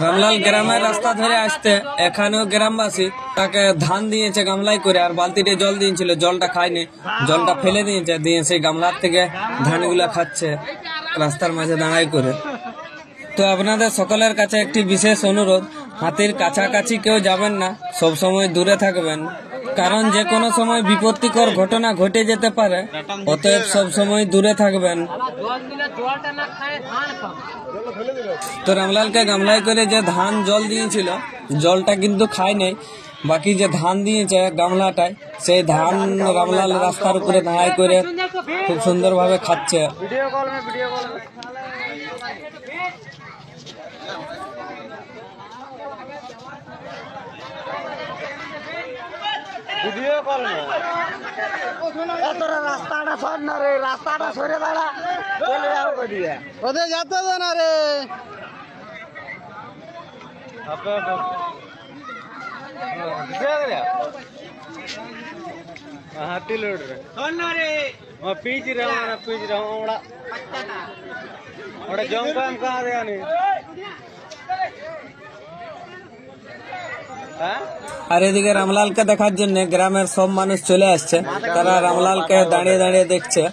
রামলাল গ্রামের রাস্তা ধরে আসতে এখানেও গ্রামবাসী তাকে ধান দিয়েছে গামলায় করে, আর বালতিতে জল দিয়েছিল, জলটা খায়নি, জলটা ফেলে দিয়েছে, দিয়ে সেই গামলার থেকে ধানগুলা খাচ্ছে রাস্তার মাঝে দাঁড়াই করে। তো আপনাদের সকলের কাছে একটি বিশেষ অনুরোধ, হাতির কাছাকাছি কেউ যাবেন না, সব সময় দূরে থাকবেন, কারণ যে কোনো সময় বিপত্তিকর ঘটনা ঘটে যেতে পারে, অতএব সব সময় দূরে থাকবেন। তো রামলালকে গামলায় করে যে ধান জল দিয়েছিল, জলটা কিন্তু খায় নাই, বাকি যে ধান দিয়েছে গামলাটায়, সেই ধান রামলাল রাস্তার উপরে দাঁড়াই করে খুব সুন্দরভাবে খাচ্ছে। ভিডিও কল তোরা রাস্তাটা সর না রে, রাস্তাটা সরে দাঁড়া, চলে যাও কদিয়া ওদের যেতে দে না রে। हाथी लोड रे पीच रहा जंप कहा गया नहीं। আর এদিকে রামলালকে দেখার জন্য গ্রামের সব মানুষ চলে আসছে, তারা রামলালকে দাঁড়িয়ে দাঁড়িয়ে দেখছে,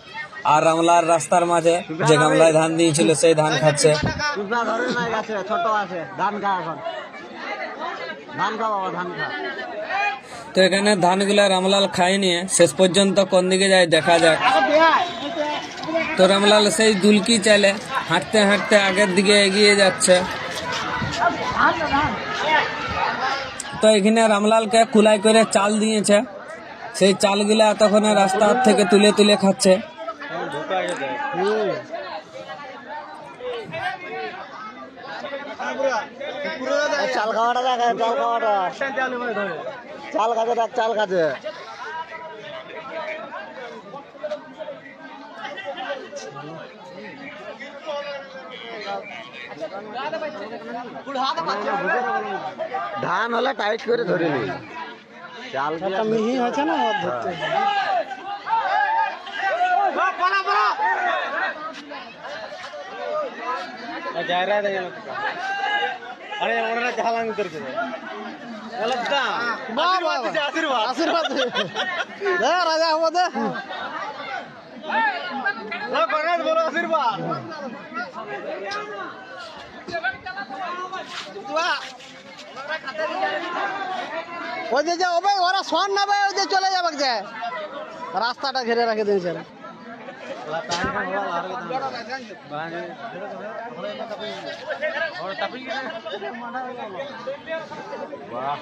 আর রামলাল রাস্তার মাঝে যে গামলায় ধান দিয়েছিল সেই ধান খাচ্ছে। তো এখানে ধানগুলা রামলাল খায় নিয়ে শেষ পর্যন্ত কোন দিকে যায় দেখা যাক। তো রামলাল সেই দুলকি চালে হাঁটতে হাঁটতে আগের দিকে এগিয়ে যাচ্ছে। তো এখানে রামলালকে কুলাই করে চাল দিয়েছে, সেই চালগুলা তখন রাস্তা থেকে তুলে তুলে খাচ্ছে। চাল খাওয়াটা দেখা, চাল খাওয়াটা, চাল খাতে দেখ, চাল খাতে ধান হলে টাইট করে ধরে নি, চালটা মিহি হচ্ছে না ধরতে। अरे ओनरा झालांग करते लगता आशीर्वाद दे राजा हो दे भगत बोलो आशीर्वाद ওই যে ও ভাই ওরা শোন না ভাই, ওই যে চলে যাবে যে রাস্তাটা ঘিরে রাখে দিয়েছে। वाह